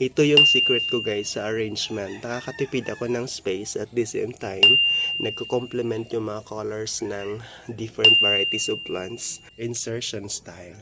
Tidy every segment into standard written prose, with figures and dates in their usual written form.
Ito yung secret ko guys sa arrangement. Nakakatipid ako ng space at the same time, nagko-complement yung mga colors ng different varieties of plants. Insertion style.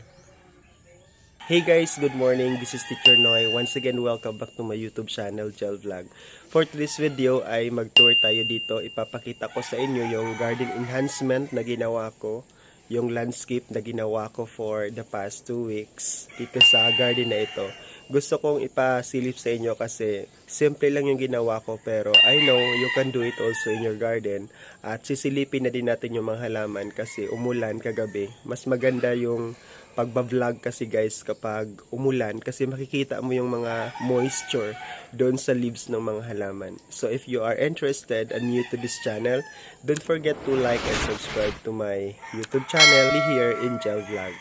Hey guys, good morning. This is Teacher Noy. Once again, welcome back to my YouTube channel, Gel Vlog. For today's video ay mag-tour tayo dito. Ipapakita ko sa inyo yung garden enhancement na ginawa ko. Yung landscape na ginawa ko for the past 2 weeks dito sa garden na ito. Gusto kong ipasilip sa inyo kasi simple lang yung ginawa ko pero I know you can do it also in your garden. At sisilipin na din natin yung mga halaman kasi umulan kagabi. Mas maganda yung pagbablog kasi guys kapag umulan kasi makikita mo yung mga moisture doon sa leaves ng mga halaman. So if you are interested and new to this channel, don't forget to like and subscribe to my YouTube channel here in Gel Vlog.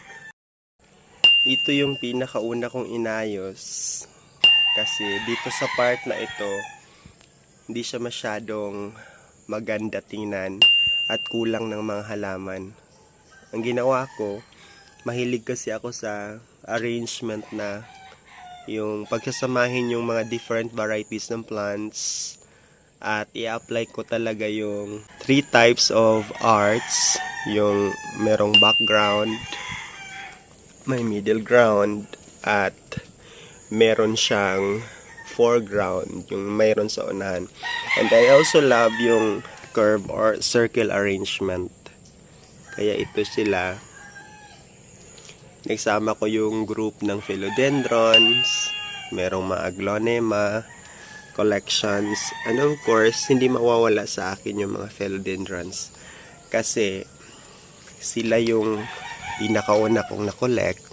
Ito yung pinakauna kong inayos kasi dito sa part na ito hindi siya masyadong maganda tingnan at kulang ng mga halaman. Ang ginawa ko, mahilig kasi ako sa arrangement na yung pagsasamahin yung mga different varieties ng plants at i-apply ko talaga yung 3 types of arts, yung merong background, may middle ground at meron siyang foreground, yung mayroon sa unahan. And I also love yung curve or circle arrangement. Kaya ito sila. Nagsama ko yung group ng philodendrons, merong mga aglonema collections, and of course hindi mawawala sa akin yung mga philodendrons kasi sila yung pinakauna kong na-collect.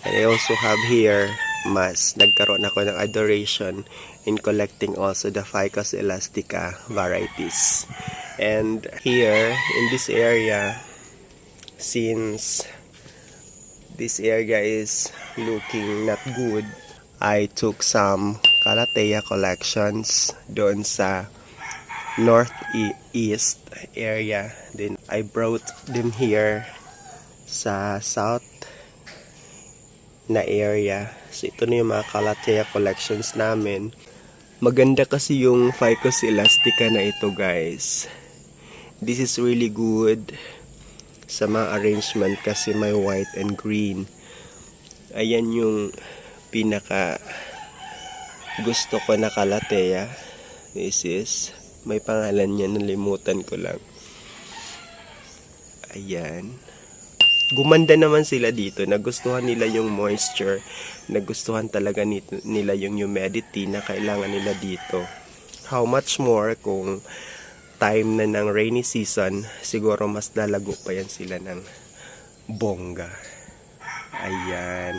And I also have here, mas nagkaroon ako ng adoration in collecting also the Ficus elastica varieties. And here, in this area, since this area is looking not good, I took some Calathea collections doon sa northeast area. Then I brought them here sa south na area. So ito na yung mga Calathea collections namin. Maganda kasi yung Ficus elastica na ito guys. This is really good sa mga arrangement kasi may white and green. Ayan yung pinaka gusto ko na Calathea. This is, may pangalan niya, nalimutan ko lang. Ayan. Gumanda naman sila dito. Nagustuhan nila yung moisture. Nagustuhan talaga nila yung humidity na kailangan nila dito. How much more kung time na ng rainy season, siguro mas lalago pa yan sila ng bongga. Ayan.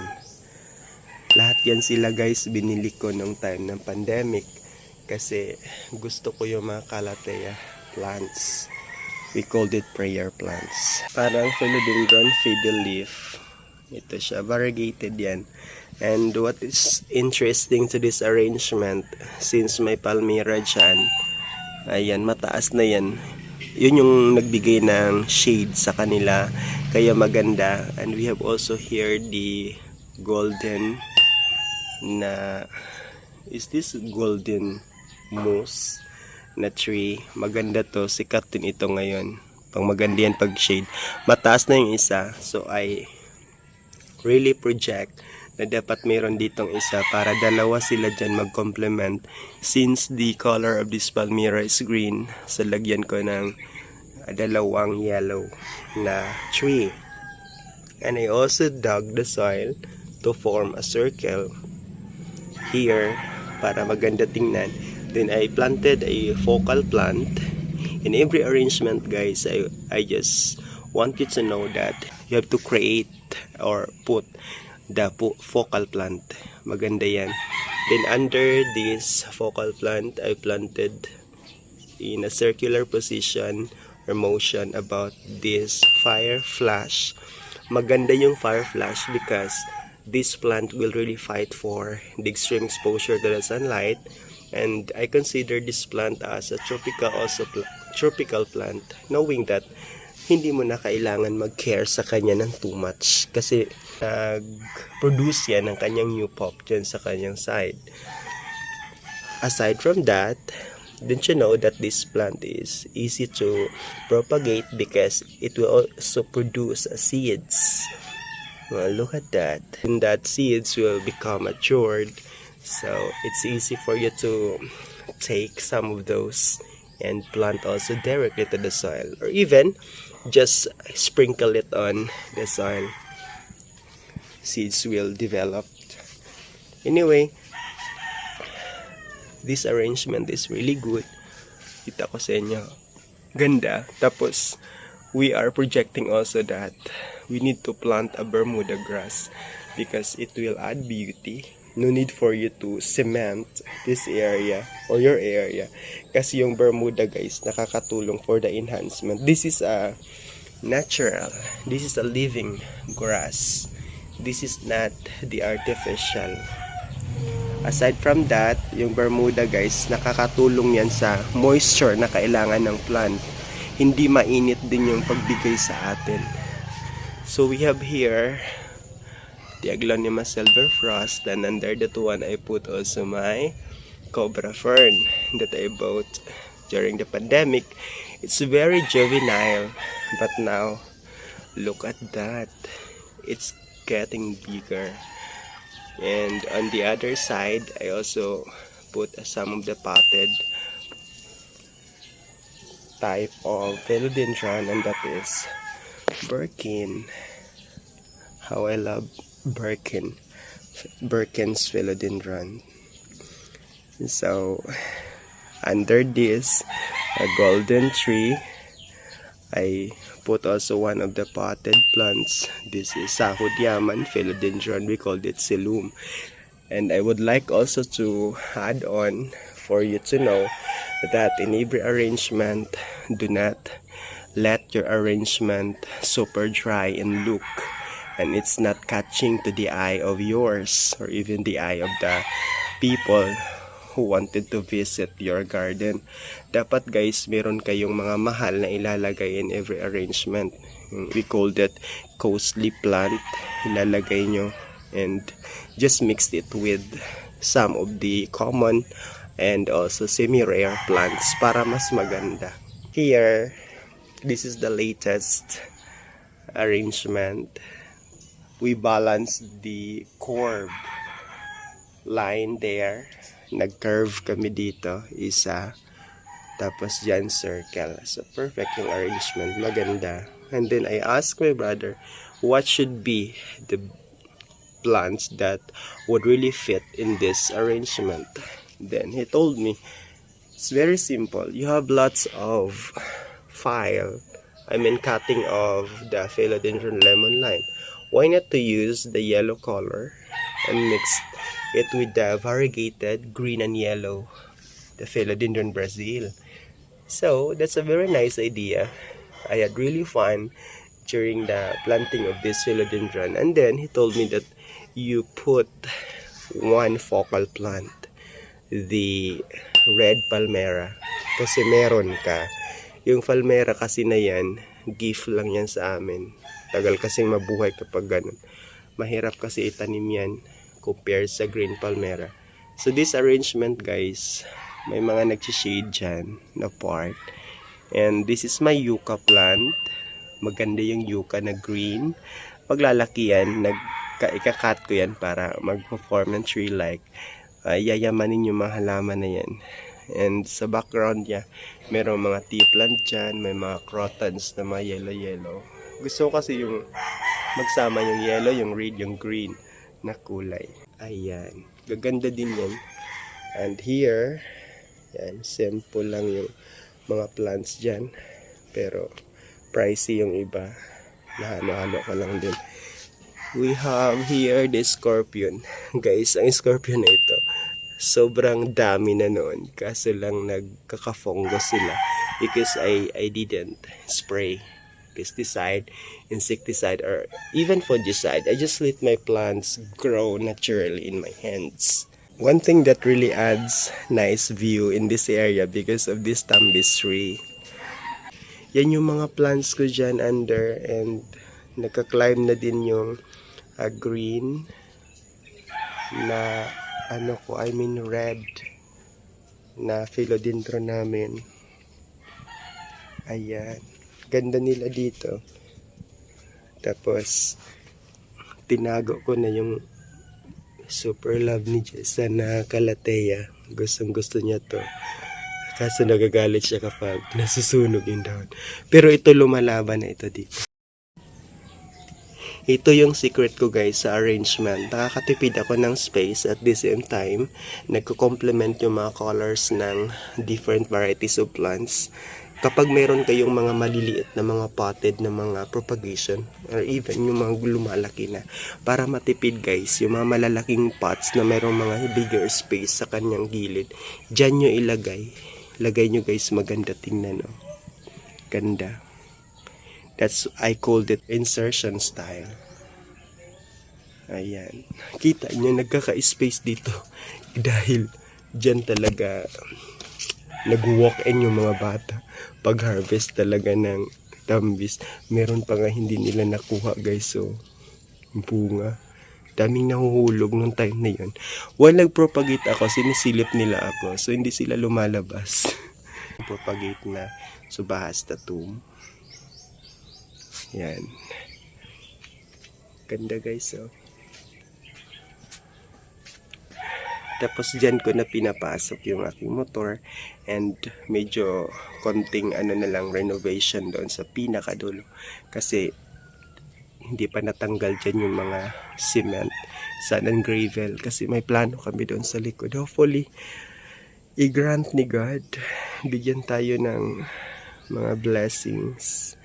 Lahat yan sila guys, binili ko nung time ng pandemic kasi gusto ko yung mga Calathea plants. We called it prayer plants. Parang philodendron fiddle leaf. Ito siya, variegated yan. And what is interesting to this arrangement, since may palmyra dyan, ayan, mataas na yan. Yun yung nagbigay ng shade sa kanila, kaya maganda. And we have also here the golden na, is this golden moose na tree? Maganda to, sikat din ito ngayon. Pang maganda yan pag shade. Mataas na yung isa, so I really project na dapat mayroon ditong isa para dalawa sila dyan mag-complement. Since the color of this palmyra is green, so lagyan ko ng dalawang yellow na tree. And I also dug the soil to form a circle here para maganda tingnan. Then I planted a focal plant. In every arrangement guys, I just want you to know that you have to create or put the focal plant. Maganda yan. Then under this focal plant, I planted in a circular position or motion about this fire flash. Maganda yung fire flash because this plant will really fight for the extreme exposure to the sunlight. And I consider this plant as a tropical plant, knowing that hindi mo na kailangan mag-care sa kanya ng too much kasi nag-produce yan ng kanyang new pop dyan sa kanyang side. aside from that, didn't you know that this plant is easy to propagate because it will also produce seeds? Well, look at that. And that seeds will become matured. So it's easy for you to take some of those and plant also directly to the soil. Or even just sprinkle it on the soil. Seeds will develop. Anyway, this arrangement is really good. Kita ko sa inyo. Ganda. Tapos, we are projecting also that we need to plant a Bermuda grass because it will add beauty. No need for you to cement this area or your area. Kasi yung Bermuda, guys, nakakatulong for the enhancement. This is a natural. This is a living grass. This is not the artificial. Aside from that, yung Bermuda, guys, nakakatulong yan sa moisture na kailangan ng plant. Hindi mainit din yung pagbigay sa atin. So we have here the Aglonema silver frost, and under that one I put also my cobra fern that I bought during the pandemic. It's very juvenile, but now look at that. It's getting bigger. And on the other side, I also put some of the potted type of philodendron, and that is Birkin. How I love Birkin's philodendron. So under this a golden tree, I put also one of the potted plants. This is Sahod Yaman philodendron. We called it Silum. And I would like also to add on for you to know that in every arrangement, do not let your arrangement super dry and look, and it's not catching to the eye of yours or even the eye of the people who wanted to visit your garden. Dapat, guys, meron kayong mga mahal na ilalagay in every arrangement. We call that costly plant. Ilalagay nyo and just mix it with some of the common and also semi-rare plants para mas maganda. Here, this is the latest arrangement. We balance the curve line there. Nag-curve kami dito, isa. Tapos dyan, circle. So, perfect yung arrangement. Maganda. And then, I asked my brother, what should be the plants that would really fit in this arrangement? Then, he told me, it's very simple. You have lots of cutting of the philodendron lemon lime. Why not to use the yellow color and mix it with the variegated green and yellow, the philodendron Brazil. So that's a very nice idea. I had really fun during the planting of this philodendron. And then he told me that you put one focal plant, the red palmera, kasi meron ka. Yung palmera kasi na yan, gift lang yan sa amin. Tagal kasing mabuhay kapag ganun. Mahirap kasi itanim yan compared sa green palmera. So this arrangement, guys, may mga nag-shade dyan na part. And this is my yucca plant. Maganda yung yucca na green. Paglalaki yan, ika-cut ko yan para mag-form ng tree-like. Yayamanin yung mga halaman na yan. And sa background niya, merong mga tea plant dyan, may mga crotons na mga yellow-yellow. Gusto ko kasi yung magsama yung yellow, yung red, yung green na kulay. Ayan. Gaganda din yan. And here, yan, simple lang yung mga plants dyan. Pero, pricey yung iba. Nahalo-halo ka lang din. We have here the scorpion. Guys, ang scorpion na ito, sobrang dami na noon. Kaso lang nagkaka-fungus sila. Because I didn't spray pesticide, insecticide, or even fungicide. I just let my plants grow naturally in my hands. One thing that really adds nice view in this area because of this tambis tree. Yan yung mga plants ko dyan under, and nagka-climb na din yung green na red na philodendron namin. Ayan. Ganda nila dito. Tapos, tinago ko na yung super love ni Jessa na Calathea. Gustong gusto niya to. Kaso nagagalit siya kapag nasusunog yung dahon. Pero ito lumalaban na ito dito. Ito yung secret ko guys sa arrangement. Nakakatipid ako ng space at the same time, nagko-complement yung mga colors ng different varieties of plants. Kapag meron kayong mga maliliit na mga potted na mga propagation or even yung mga lumalaki na, para matipid guys, yung mga malalaking pots na merong mga bigger space sa kanyang gilid, dyan nyo ilagay. Lagay nyo guys, maganda tingnan, no? Ganda. That's, I called it insertion style. Ayan. Kita nyo, nagkaka-space dito. Dahil dyan talaga nag-walk-in yung mga bata. Pag-harvest talaga ng tambis. Meron pa nga hindi nila nakuha guys. So, bunga. Daming nahuhulog nung time na yun. While nag-propagate ako, sinisilip nila ako. So, hindi sila lumalabas. Propagate na Subhasta-tum. Yan. Ganda guys, oh. Tapos dyan ko na pinapasok yung aking motor and medyo konting ano na lang renovation doon sa pinakadulo. Kasi hindi pa natanggal dyan yung mga cement, sand and gravel. Kasi may plano kami doon sa likod. Hopefully, i-grant ni God. Bigyan tayo ng mga blessings.